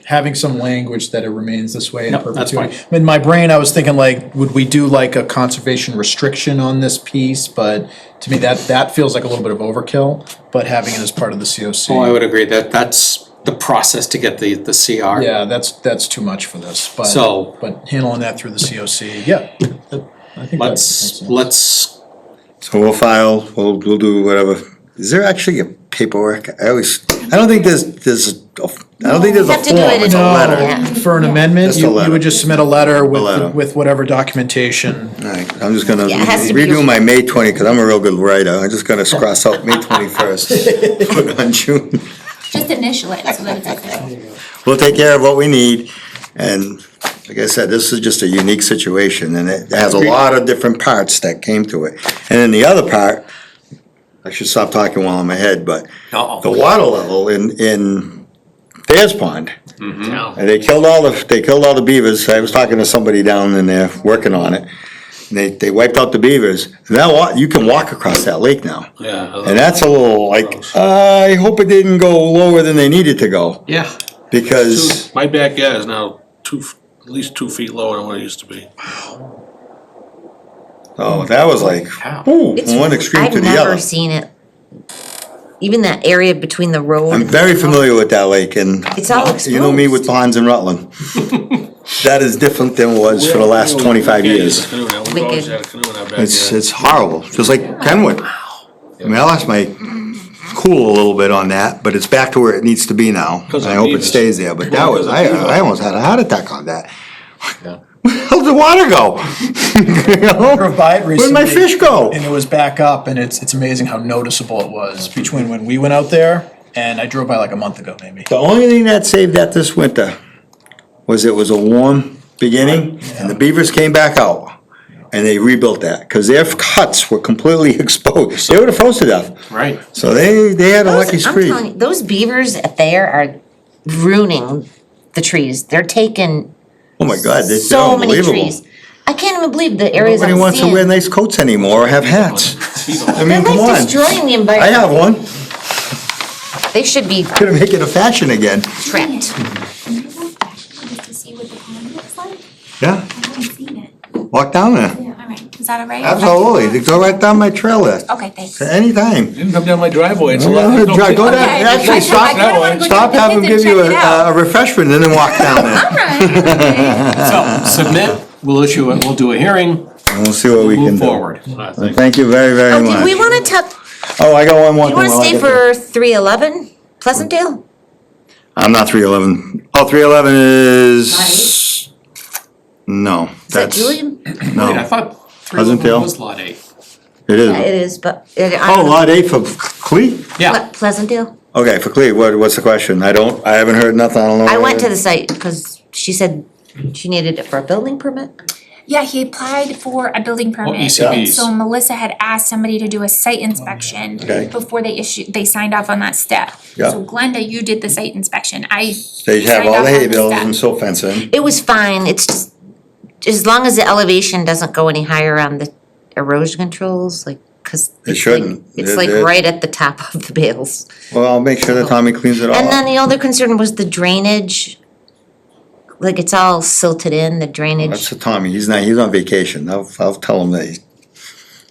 having some language that it remains this way in Yep, that's perpetuity. fine. In my brain, I was thinking like, would we do like a conservation restriction on this piece? But to me, that feels like a little bit of overkill, but having it as part of the COC. Oh, I would agree that that's the process to get the CR. Yeah, that's too much for this, but, So- but handling that through the COC, yeah. I think that makes sense. Let's, so we'll do whatever. Is there actually a paperwork? I don't think there's a have to do it form, in it's a a- letter. yeah. For an amendment, Just a you letter. would just submit a letter letter. with whatever documentation. Alright, I'm just gonna Yeah, it has to be- redo my May 20, cause I'm a real good writer. I'm just gonna cross out May 21st, put it on June. Just initial it so that it's official. We'll take care of what we need, and like I said, this is just a unique situation, and it has a lot of different parts that came to it. And then the other part, I should stop talking while I'm ahead, but the water level in Bears Pond. And they killed all the beavers. I was talking to somebody down in there working on it. And they wiped out the beavers. Now you can walk across that lake now. Yeah. And that's a little like, I hope it didn't go lower than they needed to go, yeah, because My backyard is now at least 2 feet lower than what it used to be. oh, that was like, ooh, it's, from one extreme to the I've other. never seen it. Even that area between the road. I'm very familiar with that lake, and It's all exposed. you know me with ponds in Rutland. That is different than it was for the last 25 Yeah, years. use a canoe now. We've always had a canoe in our backyard. It's horrible, just like Glenwood. I mean, I lost my cool a little bit on that, but it's back to where it needs to be now. And 'Cause I of hope it beavers. stays there, but that was, Because of beavers. I almost had a heart attack on that. Yeah. Where the hell did the water go? You know? Drove by it Where'd recently. my fish go? And it was back up, and it's amazing how noticeable it was between when we went out there and I drove by like a month ago, maybe. The only thing that saved that this winter was it was a warm beginning, and the beavers came back out. And they rebuilt that, cause their huts were completely exposed. They would have froze to death. right. So they had a Those- lucky I'm streak. telling you, those beavers there are ruining the trees. They're taking Oh my God, they're so many unbelievable. trees. I can't even believe the areas Nobody I'm wants to seeing. wear nice coats anymore or have hats. I They're mean, come like on. destroying the I environment. have one. They should be Gonna make it a fashion again. trapped. Just to see what the pond looks like. Yeah, I haven't seen it. walk down there. Yeah, all right. Is that all right? Absolutely. They go right down my trail there. Okay, thanks. Anytime. You can come down my driveway, it's a Go lot. down, Okay, actually, I stop, kinda wanna go stop, down have them the give pits you and check it out. a refreshment and then walk down there. All right, okay. So, submit, we'll do a hearing, And we'll see what we can move do. forward. Thank you very, very Oh, much. did we wanna talk, Oh, I got one more you thing. wanna while I stay get there. for 311 Pleasantdale? I'm not 311. Oh, 311 is, no, Is that that's, Julian? Wait, I no, thought Pleasantdale? 311 was lot 8. it Yeah, it is. is, but. Oh, lot 8 for Clee? Yeah, Pleasantdale? Okay, for Cleve, what's the question? I haven't heard nothing, I don't know. I went to the site because she said she needed it for a building permit. Yeah, he applied for a building permit. ECBs. So Melissa had asked somebody to do a site inspection Okay. before they signed off on that step. Yeah. So Glenda, you did the site inspection. They have signed all off the on hay bales step. and silt fencing. It was fine, it's just, as long as the elevation doesn't go any higher on the erosion controls, like, cause. It it's like- shouldn't. It's like It- right at the top of the bales. Well, I'll make sure that Tommy cleans it all And then up. the other concern was the drainage. Like, it's all silted in, the drainage. That's the Tommy, he's on vacation. I'll tell him that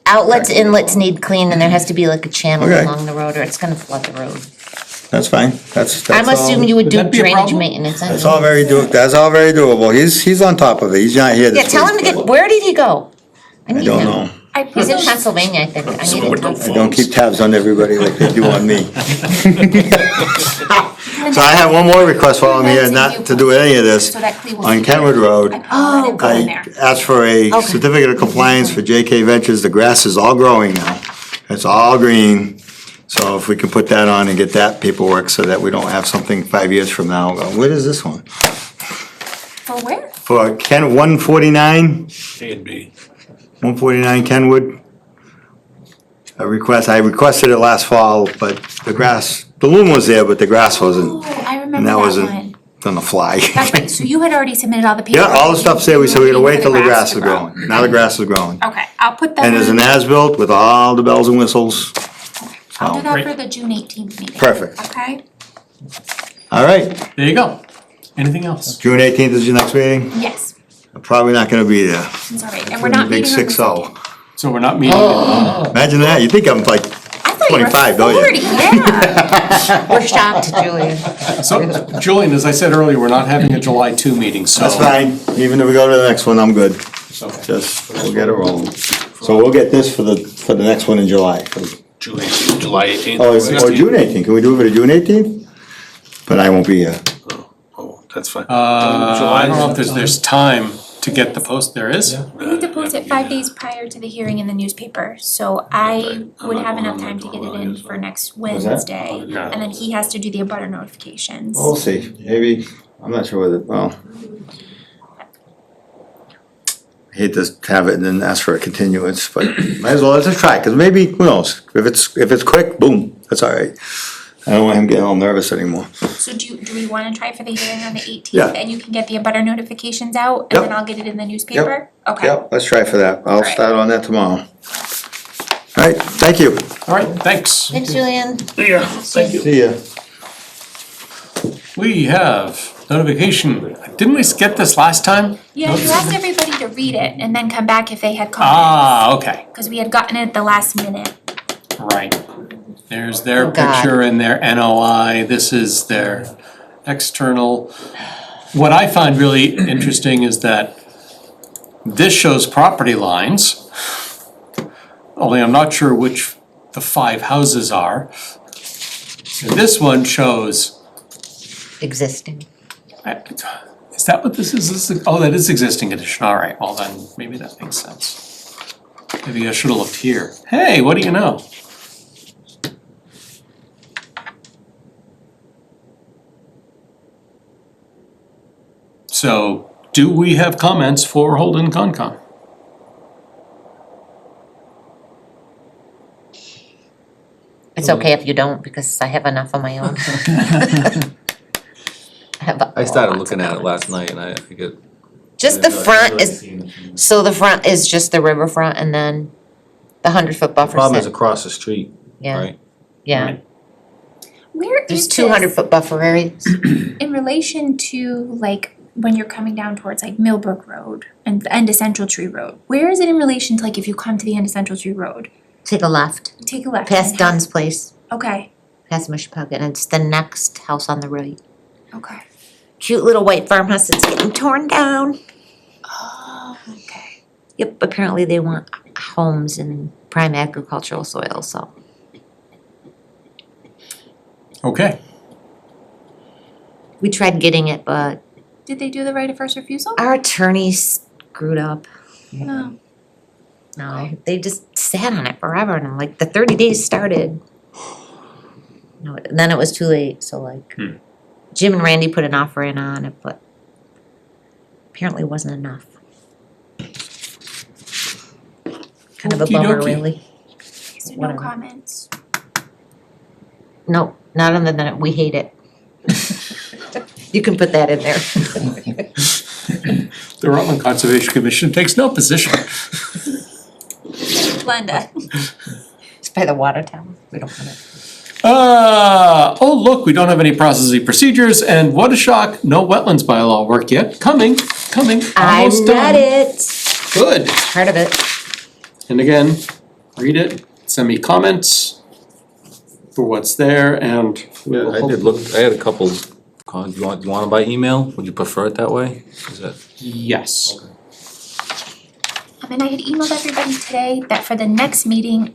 Outlets, inlets need clean, and there has to be like a channel Okay. along the road, or it's gonna flood the road. that's fine. That's I'm all. assuming you would do Would that be a drainage problem? maintenance anyway. That's all very doable. He's on top of it. He's not here Yeah, this tell him to week, get, where did he go? I need don't him. know. I put He's in those, Pennsylvania, I think, I need to talk to I him. don't keep tabs on everybody like they do on me. So I have one more request while I'm here, not to do any of this. so that Cleve will On see Kenwood it. Road, I let it go in I there. asked for a Okay. certificate of compliance for JK Ventures. The grass is all growing now. It's all green. So if we can put that on and get that paperwork so that we don't have something 5 years from now, going, what is this one? For where? For 149, A and B. 149 Kenwood. I requested it last fall, but the loom was there, but the grass wasn't, Oh, I and remember that that wasn't one. gonna fly. That's right, so you had already submitted all the Yeah, paperwork. all the stuff's there, we said we're gonna wait till the grass to is grow. growing. Now the grass is growing. Okay, I'll put that And there's an on. as-built with all the bells and whistles. I'll do that Great. for the June 18th meeting. Perfect. Okay? All right, There you go. Anything else? June 18th is your next meeting? Yes, I'm probably not gonna be there. it's all right, and we're not Big meeting on the 6-0. second. So we're not meeting. Imagine that, you think I'm like I thought you were 25, don't you? 40, yeah. We're shocked, Julia. So, Julian, as I said earlier, we're not having a July 2 meeting, so. That's fine, even if we go to the next one, I'm good. Okay. Just, we'll get it rolling. So we'll get this for the next one in July. June 18th, July 18th. Oh, or June 18th, can we do it for the June 18th? But I won't be here. Oh, that's fine. I don't know if there's time to get the post, there is? We need to post it 5 days prior to the hearing in the newspaper, so I would have enough time to get it in for next that? Wednesday. Yeah. And then he has to do the abutter notifications. We'll see, maybe, I'm not sure whether, well. I hate to have it and then ask for a continuance, but might as well, let's just try, cause maybe, who knows, if it's quick, boom, that's all right. I don't want him getting all nervous anymore. So do we wanna try for the hearing on the 18th? Yeah. And you can get the abutter notifications out, and then Yep. I'll get it in the newspaper? Okay. Yep, let's try for that, I'll Alright. start on that tomorrow. Alright, thank you. All right, thanks. Thanks, Julian. Yeah, thank you. See ya. We have notification. Didn't we skip this last time? Yeah, you asked everybody to read it and then come back if they had comments. Ah, okay, Cause we had gotten it at the last minute. right. There's their Oh, God. picture and their NOI, this is their external. What I find really interesting is that this shows property lines, only I'm not sure which the 5 houses are. And this one shows, Existing. is that what this is? Oh, that is existing addition, all right, well then, maybe that makes sense. Maybe I should have looked here. Hey, what do you know? So, do we have comments for Holden Concom? It's okay if you don't, because I have enough of my own. I started looking at it last night and I get. Just the front is, so the front is just the riverfront and then the 100-foot buffer Problem is set, across the street, yeah, right? yeah. Where There's is 200-foot buffer areas. in relation to like when you're coming down towards like Millbrook Road and the end of Central Tree Road? Where is it in relation to like if you come to the end of Central Tree Road? Take a left, Take a left. past and- Dunn's place, Okay, past Mishpug, and it's the next house on the right. okay. Cute little white farmhouse that's getting torn down. Oh, okay. Yep, apparently they want homes in prime agricultural soil, so. Okay, We tried getting it, but Did they do the right of first refusal? our attorney screwed up. No. No, they just sat on it forever and I'm like, the 30 days started. No, and then it was too late, so like, Jim and Randy put an offer in on it, but apparently it wasn't enough. Kind of a bummer, Okey-dokey. really. So no Whatever. comments. No, not other than we hate it. You can put that in there. The Rutland Conservation Commission takes no position. Glenda. It's by the water tower, we don't want it. Oh, look, we don't have any processing procedures, and what a shock, no wetlands bylaw work yet. Coming, I almost done. read it, Good. part of it. And again, read it, send me comments for what's there, and we will I did look, I had a couple, you want them by email? Would you prefer it that way? Is that? Yes. And I had emailed everybody today that for the next meeting,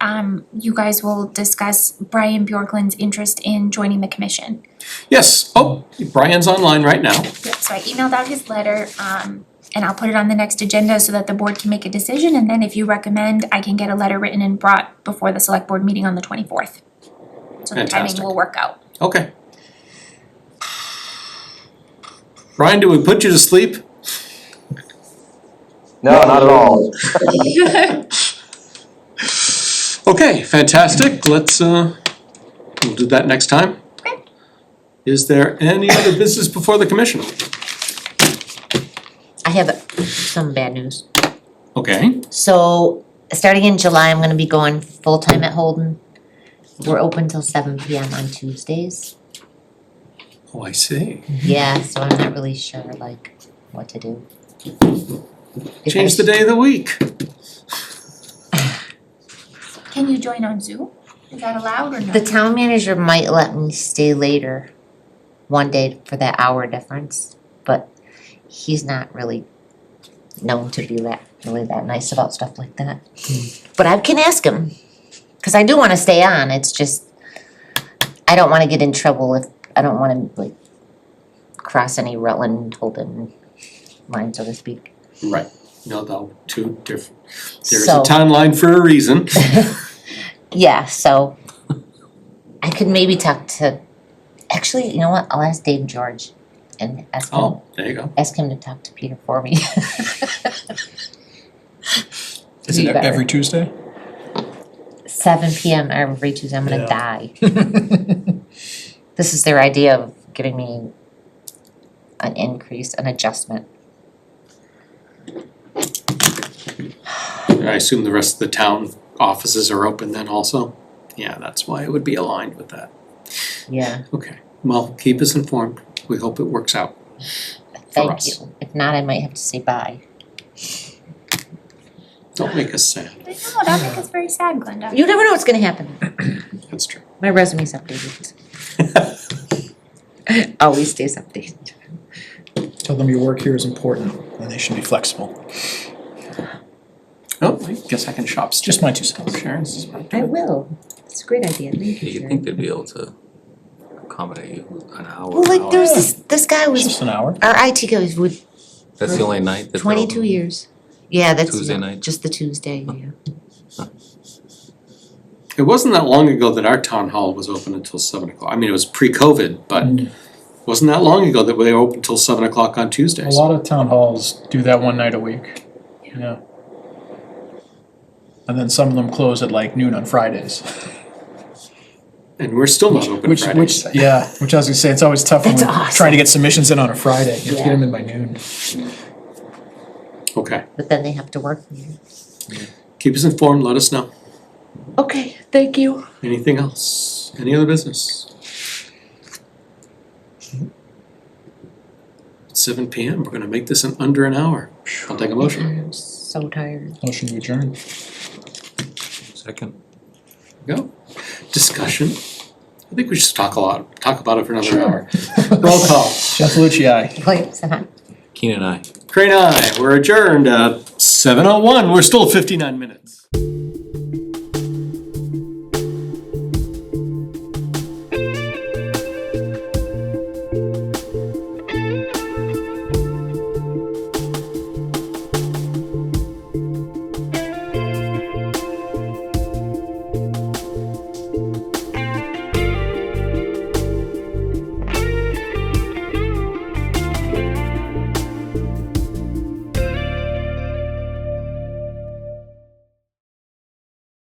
you guys will discuss Brian Bjorklund's interest in joining the commission. Yes, oh, Brian's online right now. Yep, so I emailed out his letter, and I'll put it on the next agenda so that the board can make a decision, and then if you recommend, I can get a letter written and brought before the select board meeting on the 24th. So the timing Fantastic. will work out. Okay. Brian, do we put you to sleep? No, not at all. Okay, fantastic, let's, we'll do that next time. Okay. Is there any other business before the commission? I have some bad news. Okay, So, starting in July, I'm gonna be going full-time at Holden. We're open till 7 PM on Tuesdays. oh, I see. Yeah, so I'm not really sure like what to do. If Change the day of the week. Can you join on Zoom? Is that allowed or not? The town manager might let me stay later one day for that hour difference, but he's not really known to be really that nice about stuff like that. But I can ask him, cause I do wanna stay on, it's just, I don't wanna get in trouble if, I don't wanna like cross any Rutland Holden line, so to speak. Right, no, two different, there's So- a town line for a reason. Yeah, so I could maybe talk to, actually, you know what, I'll ask Dave George and ask him, Oh, there you go. ask him to talk to Peter for me. Is it You better. every Tuesday? 7 PM every Tuesday, I'm gonna Yeah. die. This is their idea of giving me an increase, an adjustment. I assume the rest of the town offices are open then also? Yeah, that's why it would be aligned with that. Yeah, Okay, well, keep us informed, we hope it works out. thank us. you. If not, I might have to say bye. Don't make us sad, No, that make us very sad, Glenda. You never know what's gonna happen. that's true. My resume's updated. Always stays updated. Tell them your work here is important and they should be flexible. Oh, I guess I can shop. Just my 2 cents. Sharon's. I will. It's a great idea, thank you, You'd Sharon. think they'd be able to accommodate you an hour, Well, an like, hour. there was this guy It's was, just an hour. our IT guy was with That's the only night that they're 22 open? years. Yeah, that's Tuesday night? just the Tuesday, yeah. It wasn't that long ago that our town hall was open until 7 o'clock. I mean, it was pre-COVID, but it wasn't that long ago that they were open until 7 o'clock on A Tuesdays. lot of town halls do that one night a week. Yeah. And then some of them close at like noon on Fridays. And we're still not open Which, Fridays. yeah, which I was gonna say, it's always tough when That's we're awesome. trying to get submissions in on a Friday. You have to Yeah. get them in by noon. Okay, But then they have to work. keep us informed, let us know. Okay, thank you. Anything else? Any other business? 7 PM, we're gonna make this in under an hour. I'll take a motion. I'm so tired. Motion to adjourn. Second. Go. Discussion. I think we should talk about it for another hour. Roll call. Gentlelucci, aye. Williams and I. Keenan and I. Crane, aye. We're adjourned at 7:01. We're still at 59 minutes.